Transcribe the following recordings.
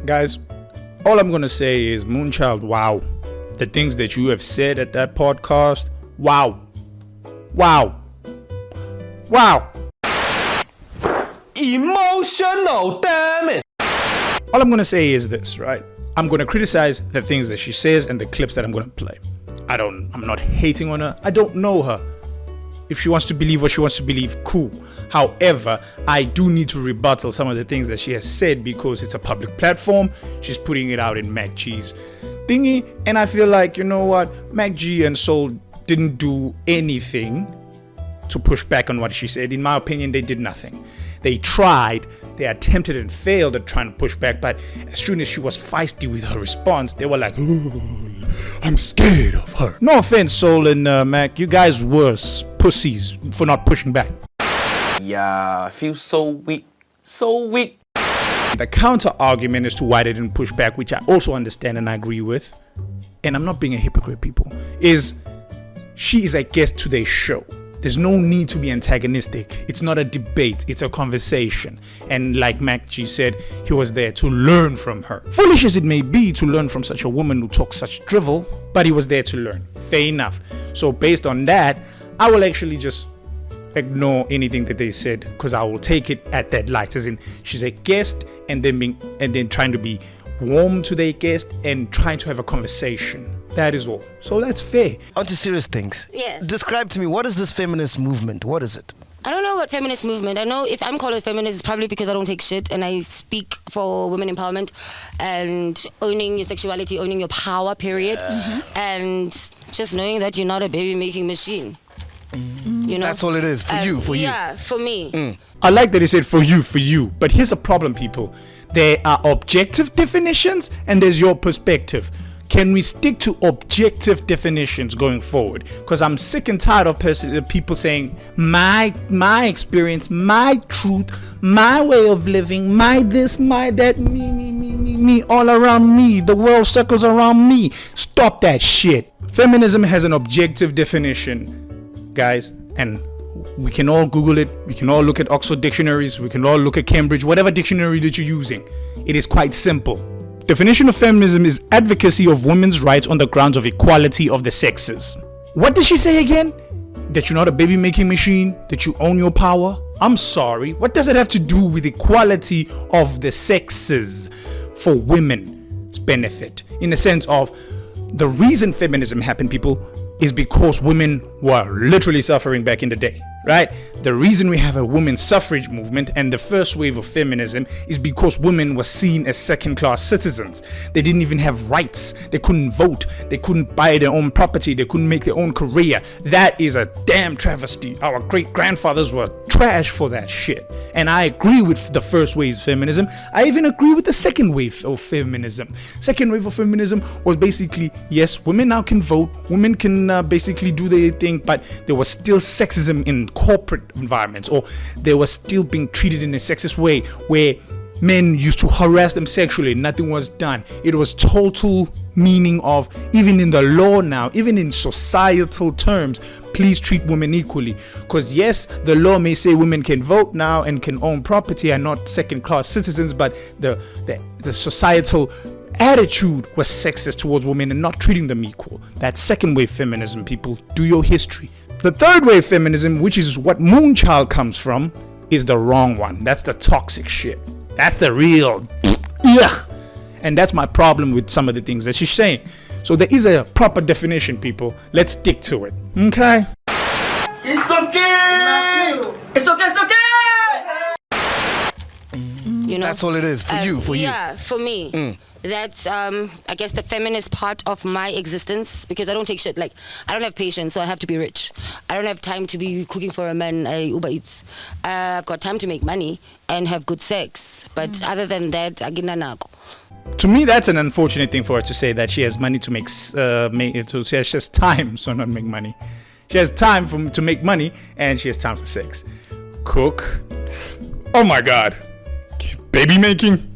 Guys, all I'm gonna say is, Moonchild, wow. The things that you have said at that podcast, wow. Emotional, damn it. All I'm gonna say is this, right? I'm gonna criticize the things that she says and the clips that I'm gonna play. I'm not hating on her. I don't know her. If she wants to believe what she wants to believe, cool. However, I do need to rebuttal some of the things that she has said because it's a public platform. She's putting it out in macg's thingy, and I feel like, you know what, macg and Soul didn't do anything to push back on what she said. In my opinion, they did nothing. They tried, they attempted and failed at trying to push back, but as soon as she was feisty with her response, they were like, I'm scared of her. No offense, Soul and Mac, you guys were pussies for not pushing back. Yeah, I feel so weak. The counter argument as to why they didn't push back, which I also understand and I agree with, and I'm not being a hypocrite, people, is she is a guest to their show. There's no need to be antagonistic. It's not a debate, it's a conversation. And like macg said, he was there to learn from her. Foolish as it may be to learn from such a woman who talks such drivel, but he was there to learn. Fair enough. So based on that, I will actually just ignore anything that they said, because I will take it at that light, as in she's a guest and then trying to be warm to their guest and trying to have a conversation. That is all. So that's fair. On to serious things. Yes. Describe to me, what is this feminist movement? What is it? I don't know what feminist movement. I know if I'm called a feminist, it's probably because I don't take shit and I speak for women empowerment and owning your sexuality, owning your power, period. And just knowing that you're not a baby-making machine. You know? That's all it is, for you. Yeah, for me. I like that he said for you. But here's a problem, people. There are objective definitions and there's your perspective. Can we stick to objective definitions going forward? Because I'm sick and tired of people saying my experience, my truth, my way of living, my this, my that, me, all around me. The world circles around me. Stop that shit. Feminism has an objective definition, guys, and we can all Google it. We can all look at Oxford dictionaries. We can all look at Cambridge, whatever dictionary that you're using. It is quite simple. Definition of feminism is advocacy of women's rights on the grounds of equality of the sexes. What did she say again? That you're not a baby-making machine? That you own your power? I'm sorry. What does it have to do with equality of the sexes for women's benefit? In the sense of the reason feminism happened, people, is because women were literally suffering back in the day, right? The reason we have a women's suffrage movement and the first wave of feminism is because women were seen as second-class citizens. They didn't even have rights. They couldn't vote. They couldn't buy their own property. They couldn't make their own career. That is a damn travesty. Our great-grandfathers were trash for that shit. And I agree with the first wave of feminism. I even agree with the second wave of feminism. Second wave of feminism was basically, yes, women now can vote. Women can basically do their thing, but there was still sexism in corporate environments, or they were still being treated in a sexist way where men used to harass them sexually. Nothing was done. It was total meaning of, even in the law now, even in societal terms, please treat women equally. Because yes, the law may say women can vote now and can own property and not second-class citizens, but the societal attitude was sexist towards women and not treating them equal. That's second wave feminism, people. Do your history. The third wave feminism, which is what Moonchild comes from, is the wrong one. That's the toxic shit. That's the real ugh. And that's my problem with some of the things that she's saying. So there is a proper definition, people. Let's stick to it. Okay? It's okay! It's okay! You know? That's all it is, for you. Yeah, for me. That's, I guess, the feminist part of my existence, because I don't take shit. Like, I don't have patience, so I have to be rich. I don't have time to be cooking for a man, Uber Eats. I've got time to make money and have good sex. But other than that, I get nanako. To me, that's an unfortunate thing for her to say, that she has money to make, she has time, so not make money. She has time to make money, and she has time for sex. Cook. Oh my God. Baby making.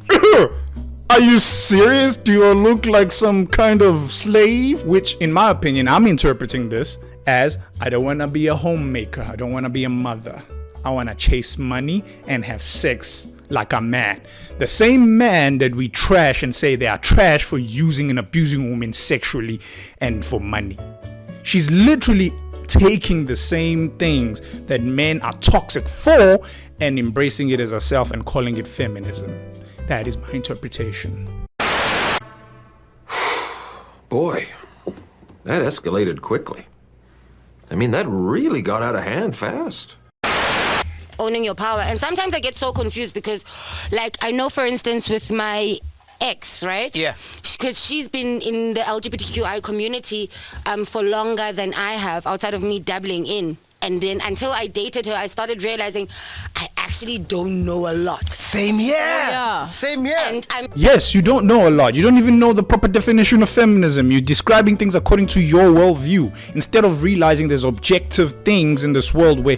Are you serious? Do you look like some kind of slave? Which, in my opinion, I'm interpreting this as, I don't want to be a homemaker. I don't want to be a mother. I I want to chase money and have sex like a man. The same man that we trash and say they are trash for using and abusing women sexually and for money. She's literally taking the same things that men are toxic for and embracing it as herself and calling it feminism. That is my interpretation. Boy, that escalated quickly. I mean, that really got out of hand fast. Owning your power. And sometimes I get so confused because, like, I know, for instance, with my ex, right? Yeah. Because she's been in the LGBTQI community for longer than I have, outside of me dabbling in. And then until I dated her, I started realizing I actually don't know a lot. Same here. yeah. Same here. And I'm Yes, you don't know a lot. You don't even know the proper definition of feminism. You're describing things according to your worldview instead of realizing there's objective things in this world where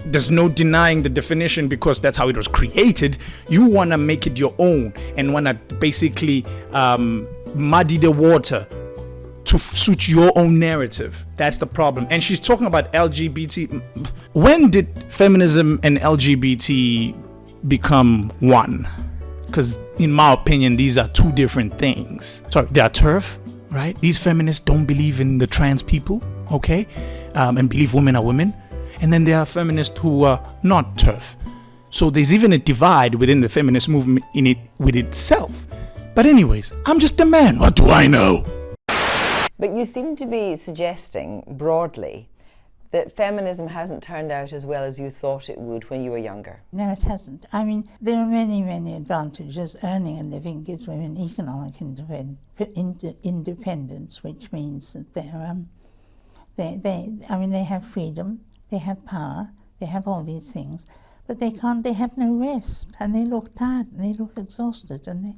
there's no denying the definition because that's how it was created. You want to make it your own and want to basically muddy the water to suit your own narrative. That's the problem. And she's talking about LGBT. When did feminism and LGBT become one? Because in my opinion, these are two different things. Sorry, they are turf, right? These feminists don't believe in the trans people, okay? And believe women are women. And then there are feminists who are not turf. So there's even a divide within the feminist movement in it with itself. But anyways, I'm just a man. What do I know? But you seem to be suggesting broadly that feminism hasn't turned out as well as you thought it would when you were younger. No, it hasn't. I mean, there are many, many advantages. Earning a living gives women economic independence, which means that they have freedom, they have power, they have all these things, but they have no rest, and they look tired, and they look exhausted, and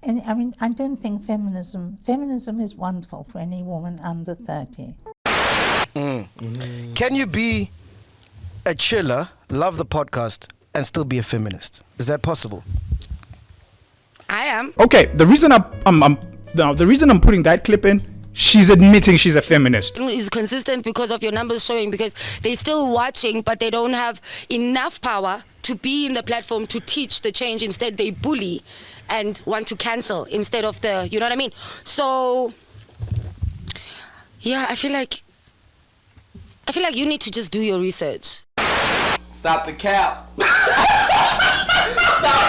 I mean, I don't think feminism is wonderful for any woman under 30. Can you be a chiller, love the podcast, and still be a feminist? Is that possible? I am. Okay, the reason I'm putting that clip in, she's admitting she's a feminist. Is consistent because of your numbers showing, because they're still watching, but they don't have enough power to be in the platform to teach the change. Instead, they bully and want to cancel instead of you know what I mean? So, yeah, I feel like you need to just do your research. Stop the cap. Stop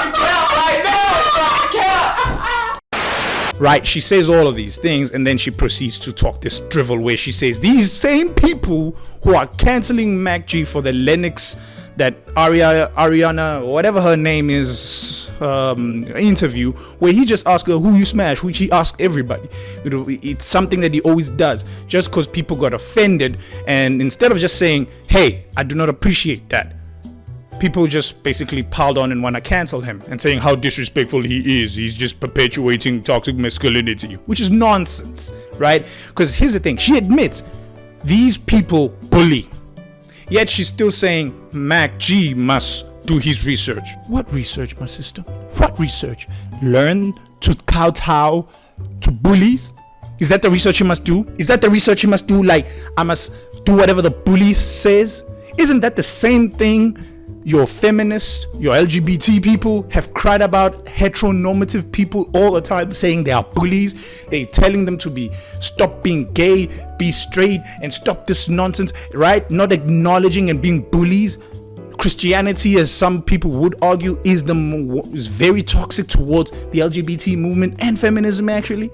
the cap right now. Stop the cap. Right, she says all of these things and then she proceeds to talk this drivel where she says these same people who are canceling macg for the Lennox, that Ariana, whatever her name is, interview where he just asked her who you smash, which he asked everybody. You know, it's something that he always does just because people got offended, and instead of just saying, hey, I do not appreciate that, people just basically piled on and want to cancel him and saying how disrespectful he is. He's just perpetuating toxic masculinity, which is nonsense, right? Because here's the thing, she admits these people bully, yet she's still saying macg must do his research. What research, my sister? What research? Learn to kowtow to bullies? Is that the research you must do? Is that the research you must do? Like, I must do whatever the bully says? Isn't that the same thing your feminists, your LGBT people have cried about heteronormative people all the time, saying they are bullies? They're telling them to stop being gay, be straight, and stop this nonsense, right? Not acknowledging and being bullies. Christianity, as some people would argue, is very toxic towards the LGBT movement and feminism, actually,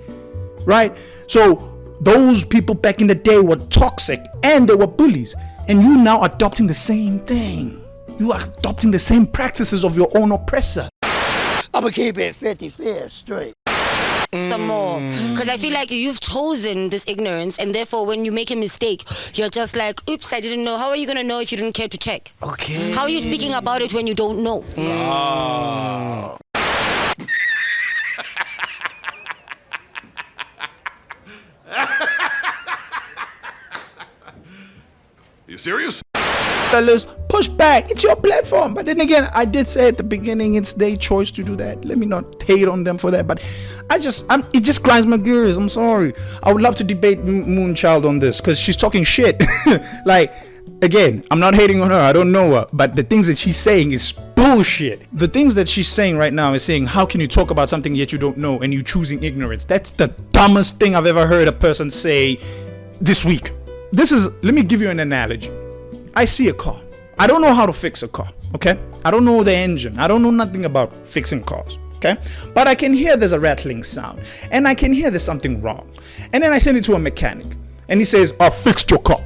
right? So those people back in the day were toxic and they were bullies, and you now adopting the same thing. You are adopting the same practices of your own oppressor. I'ma keep it 50-50 straight. Some more, because I feel like you've chosen this ignorance, and therefore when you make a mistake, you're just like, oops, I didn't know. How are you gonna know if you didn't care to check? Okay. How are you speaking about it when you don't know? You serious? Fellas, push back. It's your platform. But then again, I did say at the beginning, it's their choice to do that. Let me not hate on them for that. But it just grinds my gears. I'm sorry. I would love to debate Moonchild on this because she's talking shit. Like, Again, I'm not hating on her, I don't know her, but the things that she's saying is bullshit. The things that she's saying right now is saying, how can you talk about something yet you don't know and you choosing ignorance? That's the dumbest thing I've ever heard a person say this week. Let me give you an analogy. I see a car. I don't know how to fix a car, okay? I don't know the engine. I don't know nothing about fixing cars, okay? But I can hear there's a rattling sound, and I can hear there's something wrong. And then I send it to a mechanic, and he says, I fixed your car.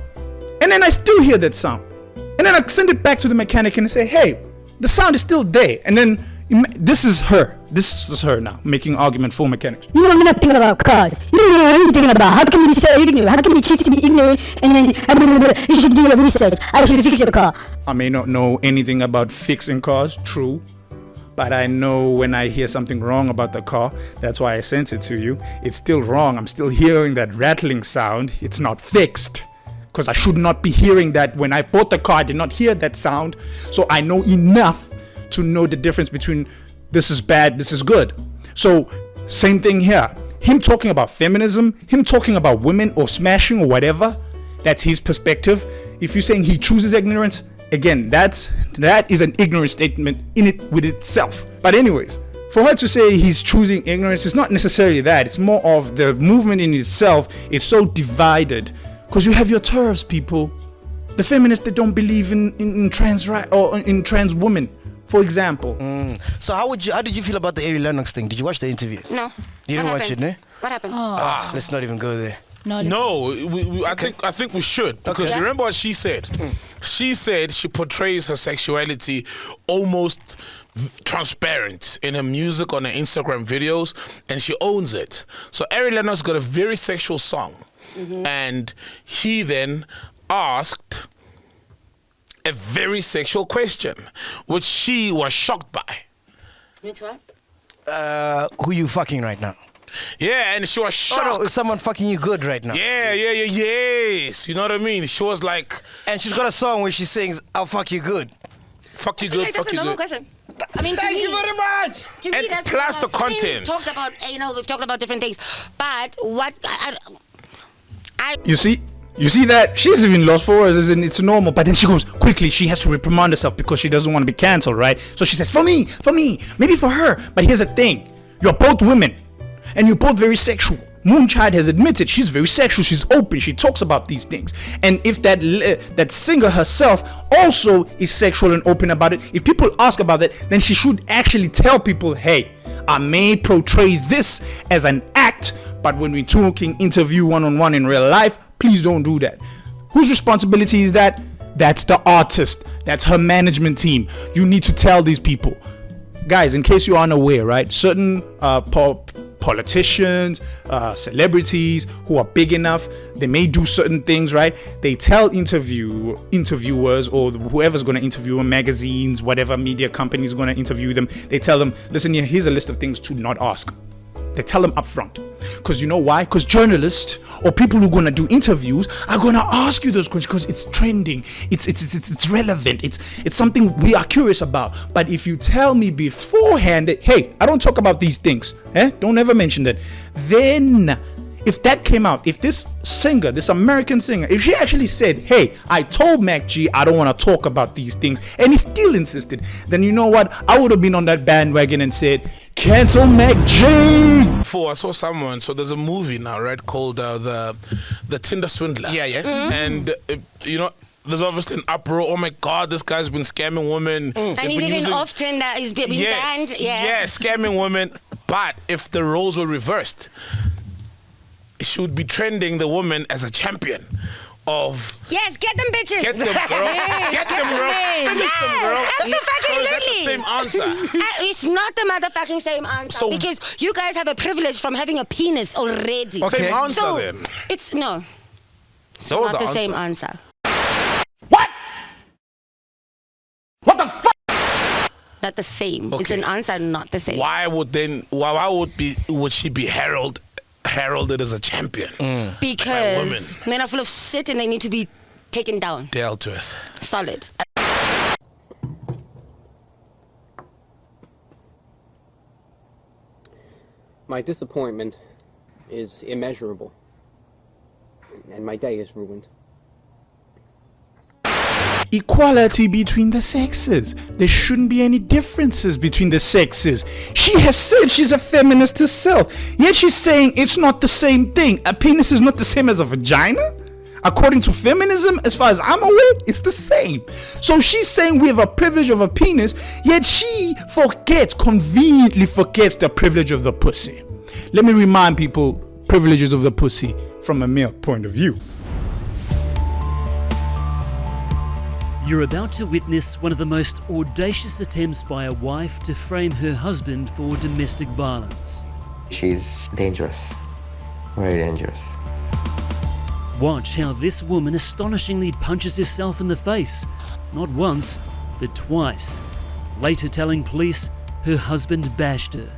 And then I still hear that sound. And then I send it back to the mechanic and say, hey, the sound is still there. And then this is her now making argument for mechanics. You know nothing about cars. You don't know anything about how can you be so ignorant? How can you choose to be ignorant and then you should do your research? I should fix your car. I may not know anything about fixing cars, true. But I know when I hear something wrong about the car, that's why I sent it to you. It's still wrong. I'm still hearing that rattling sound. It's not fixed. Because I should not be hearing that. When I bought the car, I did not hear that sound. So I know enough to know the difference between this is bad, this is good. So same thing here. Him talking about feminism, him talking about women or smashing or whatever, that's his perspective. If you're saying he chooses ignorance, again, that is an ignorant statement in it with itself. But anyways, for her to say he's choosing ignorance, it's not necessarily that. It's more of the movement in itself is so divided. Because you have your turfs, people. The feminists that don't believe in trans right or in trans women, for example. So how did you feel about the Ari Lennox thing? Did you watch the interview? No. You didn't watch it, ne? What happened? Let's not even go there. No, I think we should, because you remember what she said. She said she portrays her sexuality almost transparent in her music, on her Instagram videos, and she owns it. So Ari Lennox got a very sexual song, and he then asked a very sexual question, which she was shocked by. Which was? Who you fucking right now? Yeah, and she was shocked. Oh no, is someone fucking you good right now? Yes. You know what I mean? She was like... And she's got a song where she sings, I'll fuck you good. Fuck you good, Like, fuck that's you a normal good. question. I mean, Thank to you me, very much. To me, And that's plus normal. the I mean, content. we've talked about anal, we've talked about different things. But what... You see that? She's even lost for words, and it's normal. But then she goes, quickly, she has to reprimand herself because she doesn't want to be cancelled, right? So she says, for me, maybe for her. But here's the thing. You're both women. And you're both very sexual. Moonchild has admitted she's very sexual. She's open. She talks about these things. And if that singer herself also is sexual and open about it, if people ask about that, then she should actually tell people, hey, I may portray this as an act, but when we're talking interview one-on-one in real life, please don't do that. Whose responsibility is that? That's the artist. That's her management team. You need to tell these people. Guys, in case you're unaware, right? Certain politicians, celebrities who are big enough, they may do certain things, right? They tell interviewers or whoever's going to interview them, magazines, whatever media company is going to interview them, they tell them, listen here, here's a list of things to not ask. They tell them up front. Because you know why? Because journalists or people who are going to do interviews are going to ask you those questions because it's trending, it's relevant, it's something we are curious about. But if you tell me beforehand that, hey, I don't talk about these things, don't ever mention that, then if that came out, if this singer, this American singer, if she actually said, hey, I told macg I don't want to talk about these things, and he still insisted, then you know what? I would have been on that bandwagon and said, cancel macg. Before I saw someone, so there's a movie now, right, called the Tinder Swindler. Yeah. And you know, there's obviously an uproar. Oh my God, this guy's been scamming women. And he's even off Tinder. He's been banned. Yeah, scamming women. But if the roles were reversed, she would be trending the woman as a champion of... Yes, get them bitches. Get them, girl. Get them, girl. Finish them, girl. Absolutely. That's the same answer. It's not the motherfucking same answer because you guys have a privilege from having a penis already. Okay. Same answer so then. It's no. It's So not the same answer. What? What the fuck? Not the same. Okay. It's an answer, not the same. Why would she be heralded as a champion? Because men are full of shit and they need to be taken down. Dealt with. Solid. My disappointment is immeasurable, and my day is ruined. equality between the sexes. There shouldn't be any differences between the sexes. She has said she's a feminist herself, yet she's saying it's not the same thing. A penis is not the same as a vagina. According to feminism, as far as I'm aware, it's the same. So she's saying we have a privilege of a penis, yet she conveniently forgets the privilege of the pussy. Let me remind people, privileges of the pussy from a male point of view. You're about to witness one of the most audacious attempts by a wife to frame her husband for domestic violence. She's dangerous, very dangerous. Watch how this woman astonishingly punches herself in the face, not once, but twice, later telling police her husband bashed her.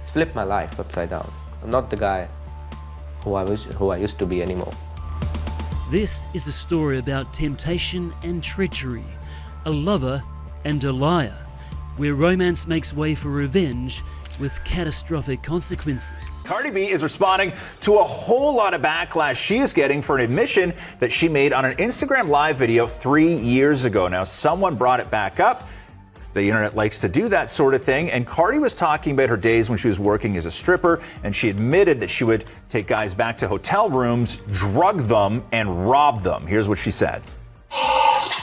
It's flipped my life upside down. I'm not the guy who I used to be anymore. This is a story about temptation and treachery, a lover and a liar, where romance makes way for revenge with catastrophic consequences. Cardi B is responding to a whole lot of backlash she is getting for an admission that she made on an Instagram live video 3 years ago. Now, someone brought it back up. The internet likes to do that sort of thing. And Cardi was talking about her days when she was working as a stripper, and she admitted that she would take guys back to hotel rooms, drug them, and rob them. Here's what she said. I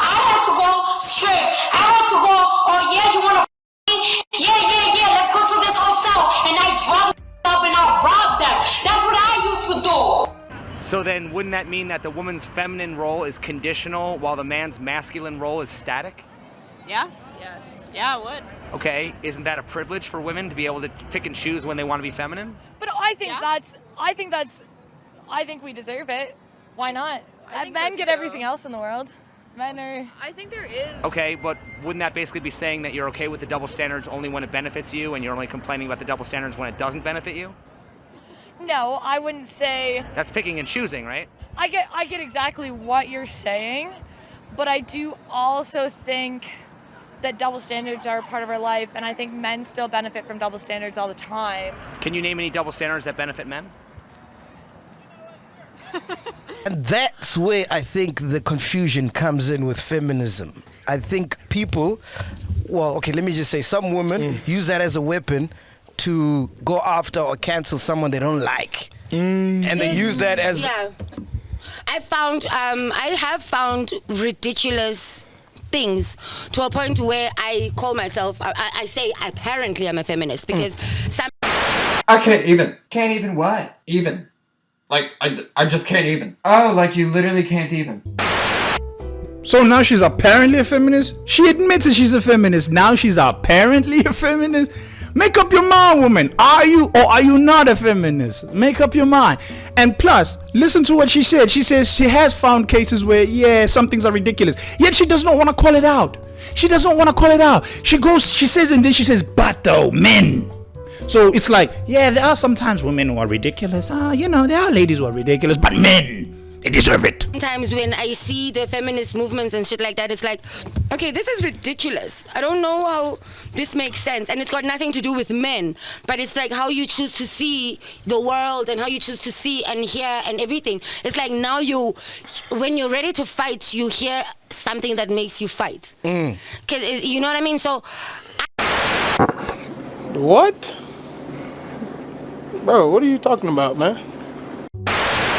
had to go straight. I had to go, oh yeah, you want to yeah, let's go to this hotel. And I drop up and I rob them. That's what I used to do. So then wouldn't that mean that the woman's feminine role is conditional while the man's masculine role is static? Yeah. Yes. Yeah, it would. Okay, isn't that a privilege for women to be able to pick and choose when they want to be feminine? But I think we deserve it. Why not? Men get everything else in the world. Men are... I think there is. Okay, but wouldn't that basically be saying that you're okay with the double standards only when it benefits you and you're only complaining about the double standards when it doesn't benefit you? No, I wouldn't say... That's picking and choosing, right? I get exactly what you're saying, but I do also think that double standards are a part of our life, and I think men still benefit from double standards all the time. Can you name any double standards that benefit men? And that's where I think the confusion comes in with feminism. I think people, let me just say, some women use that as a weapon to go after or cancel someone they don't like. And they use that as... Yeah. I have found ridiculous things to a point where I call myself, I say apparently I'm a feminist because some... I can't even what? Even. Like, I just can't even. Oh, like you literally can't even. So now she's apparently a feminist? She admits that she's a feminist. Now she's apparently a feminist? Make up your mind, woman. Are you or are you not a feminist? Make up your mind. And plus, listen to what she said. She says she has found cases where, some things are ridiculous. Yet she does not want to call it out. She doesn't want to call it out. She says, and then she says, but though, men. So it's like, there are sometimes women who are ridiculous. There are ladies who are ridiculous, but men, they deserve it. Sometimes when I see the feminist movements and shit like that, it's like, okay, this is ridiculous. I don't know how this makes sense. And it's got nothing to do with men, but it's like how you choose to see the world and how you choose to see and hear and everything. It's like now when you're ready to fight, you hear something that makes you fight. Because you know what I mean? So... What? Bro, what are you talking about, man?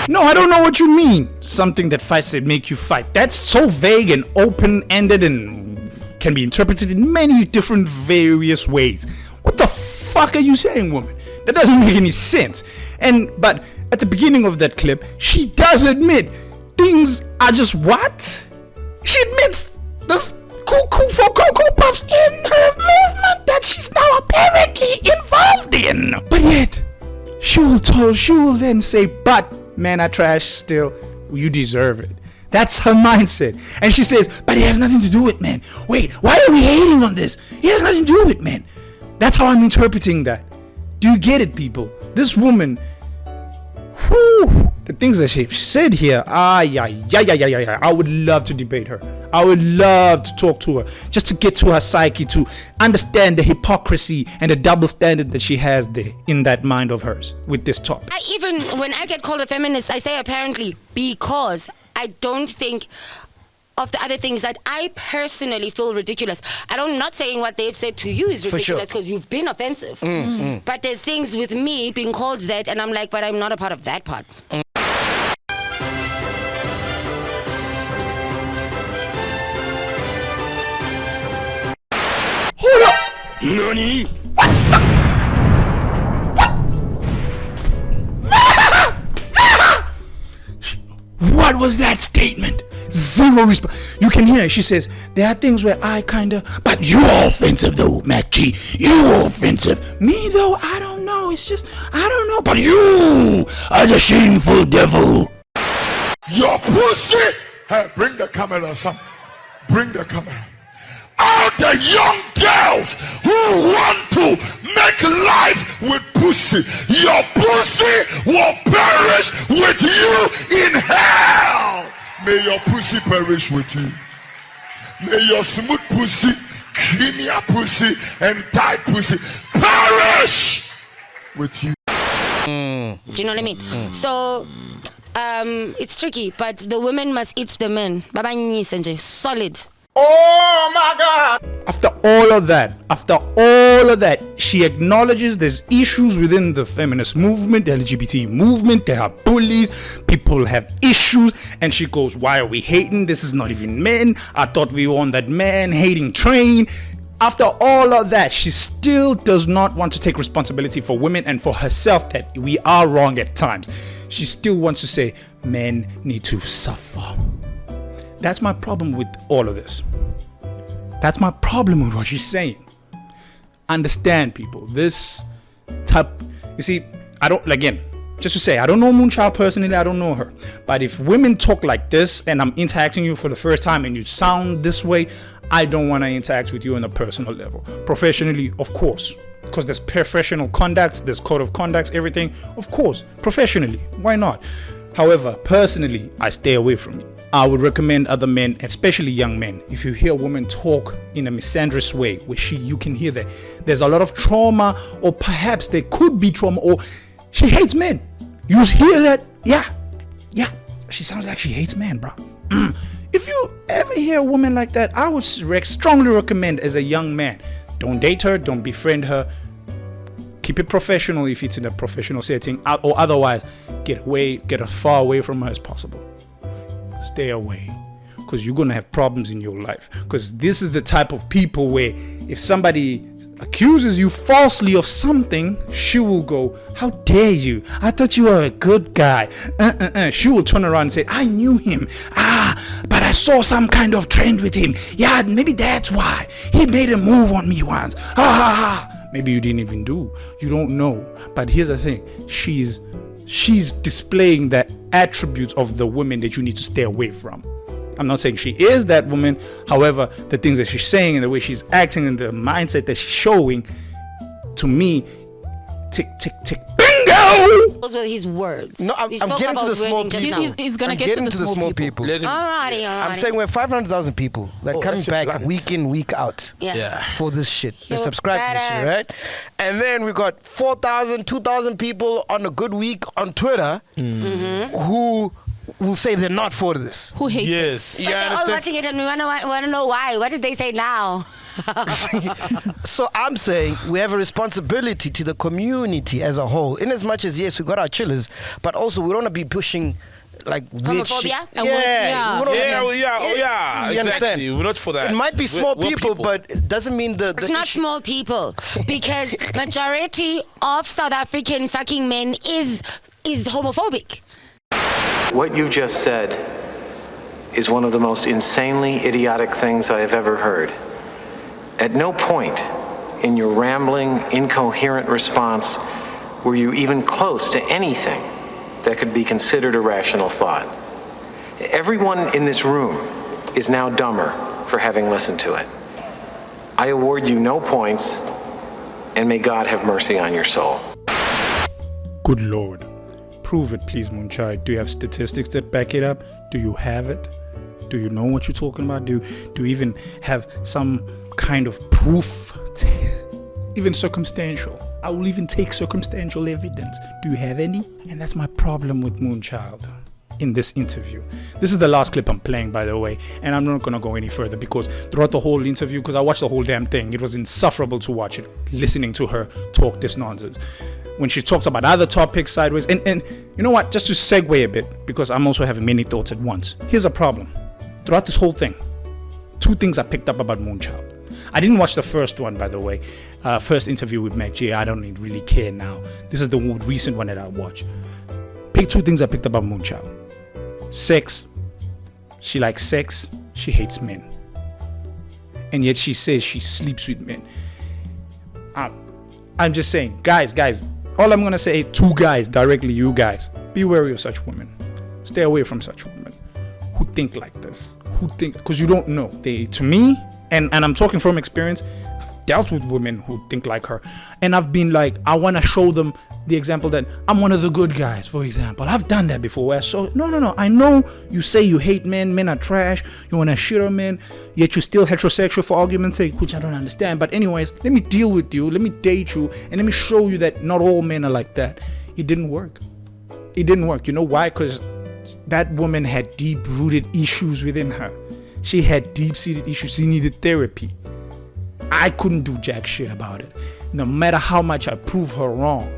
No, I don't know what you mean. Something that fights that make you fight. That's so vague and open-ended and can be interpreted in many different various ways. What the fuck are you saying, woman? That doesn't make any sense. But at the beginning of that clip, she does admit things are just what? She admits this cuckoo for Cocoa Puffs in her movement that she's now apparently involved in. But yet, she will then say, but men are trash still. You deserve it. That's her mindset. And she says, but it has nothing to do with men. Wait, why are we hating on this? It has nothing to do with men. That's how I'm interpreting that. Do you get it, people? This woman, the things that she said here, I would love to debate her. I would love to talk to her just to get to her psyche, to understand the hypocrisy and the double standard that she has there in that mind of hers with this topic. When I get called a feminist, I say apparently because I don't think of the other things that I personally feel ridiculous. I'm not saying what they've said to you is ridiculous because you've been offensive. But there's things with me being called that, and I'm like, but I'm not a part of that part. Hold up! Nani? What was that statement? Zero response. You can hear it. She says, there are things where I kinda, but you're offensive though, macg. You're offensive. Me though, I don't know. It's just, I don't know. But you are the shameful devil. Your pussy! Hey, bring the camera, son. Bring the camera. All the young girls who want to make life with pussy, your pussy will perish with you in hell. May your pussy perish with you. May your smooth pussy, creamier pussy, and tight pussy perish with you. Do you know what I mean? So, it's tricky, but the women must eat the men. Baba Nyi solid. Oh my God! After all of that, she acknowledges there's issues within the feminist movement, the LGBT movement. There are bullies, people have issues, and she goes, why are we hating? This is not even men. I thought we were on that man hating train. After all of that, she still does not want to take responsibility for women and for herself that we are wrong at times. She still wants to say men need to suffer. That's my problem with all of this. That's my problem with what she's saying. Understand, people. This type, you see, I don't, again, just to say, I don't know Moonchild personally, I don't know her. But if women talk like this and I'm interacting with you for the first time and you sound this way, I don't want to interact with you on a personal level. Professionally, of course, because there's professional conduct, there's code of conduct, everything. Of course, professionally, why not? However, personally, I stay away from you. I would recommend other men, especially young men, if you hear a woman talk in a misandrous way, where you can hear that there's a lot of trauma, or perhaps there could be trauma, or she hates men. You hear that? Yeah, she sounds like she hates men, bro. If you ever hear a woman like that, I would strongly recommend as a young man, don't date her, don't befriend her. Keep it professional if it's in a professional setting, or otherwise get as far away from her as possible. Stay away, because you're gonna have problems in your life, because this is the type of people where if somebody accuses you falsely of something, she will go, how dare you, I thought you were a good guy. She will turn around and say, I knew him, but I saw some kind of trend with him. Yeah, maybe that's why he made a move on me once. Maybe you didn't even do, you don't know. But here's the thing, she's displaying the attributes of the women that you need to stay away from. I'm not saying she is that woman. However, the things that she's saying and the way she's acting and the mindset that she's showing, to me, tick, bingo! Those were his words. No, I'm getting to the small people. He's going to get to the small people. Alrighty. I'm saying we're 500,000 people that coming back week in, week out for this shit. They subscribe to this shit, right? And then we got 4,000, 2,000 people on a good week on Twitter who will say they're not for this. Who hate this? But they're all watching it and we want to know why. What did they say now? So I'm saying we have a responsibility to the community as a whole. In as much as, yes, we got our chillers, but also we don't want to be pushing like weird shit. Yeah, You exactly. understand? We're not for that. It might be small people, but it doesn't mean the it's not small people, because majority of South African fucking men is homophobic. What you just said is one of the most insanely idiotic things I have ever heard. At no point in your rambling, incoherent response were you even close to anything that could be considered a rational thought. Everyone in this room is now dumber for having listened to it. I award you no points, and may God have mercy on your soul. Good Lord. Prove it, please, Moonchild. Do you have statistics that back it up? Do you have it? Do you know what you're talking about? Do you even have some kind of proof? Even circumstantial. I will even take circumstantial evidence. Do you have any? And that's my problem with Moonchild. in this interview. This is the last clip I'm playing, by the way, and I'm not gonna go any further because throughout the whole interview, because I watched the whole damn thing, it was insufferable to watch it, listening to her talk this nonsense. When she talks about other topics sideways, and you know what, just to segue a bit, because I'm also having many thoughts at once. Here's a problem. Throughout this whole thing, two things I picked up about Moonchild. I didn't watch the first one, by the way. First interview with macg. I don't really care now. This is the recent one that I watched. Pick two things I picked up about Moonchild. Sex. She likes sex. She hates men. And yet she says she sleeps with men. I'm just saying, guys, all I'm going to say, two guys, directly you guys, be wary of such women. Stay away from such women who think like this. Because you don't know. To me, and I'm talking from experience, I've dealt with women who think like her, and I've been like, I want to show them the example that I'm one of the good guys, for example. I've done that before. Where no, I know you say you hate men are trash, you want to shit on men, yet you're still heterosexual for argument's sake, which I don't understand. But anyways, let me deal with you, let me date you, and let me show you that not all men are like that. It didn't work. You know why? Because that woman had deep-rooted issues within her. She had deep-seated issues. She needed therapy. I couldn't do jack shit about it. No matter how much I proved her wrong,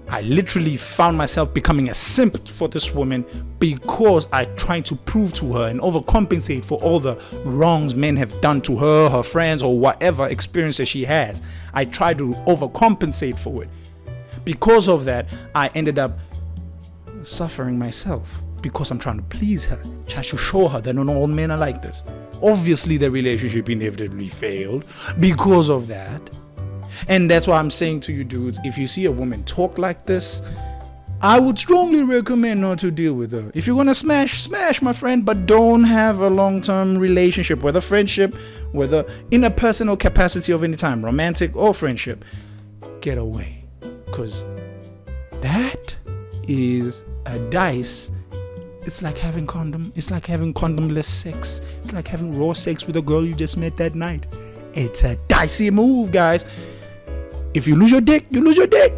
I literally found myself becoming a simp for this woman because I tried to prove to her and overcompensate for all the wrongs men have done to her, her friends, or whatever experiences she has. I tried to overcompensate for it. Because of that, I ended up suffering myself. Because I'm trying to please her, try to show her that not all men are like this. Obviously, the relationship inevitably failed because of that. And that's why I'm saying to you dudes, if you see a woman talk like this, I would strongly recommend not to deal with her. If you're gonna smash, my friend, but don't have a long-term relationship, whether friendship, whether in a personal capacity of any time, romantic or friendship. Get away, because that is a dice. It's like having condomless sex. It's like having raw sex with a girl you just met that night. It's a dicey move, guys. If you lose your dick, you lose your dick.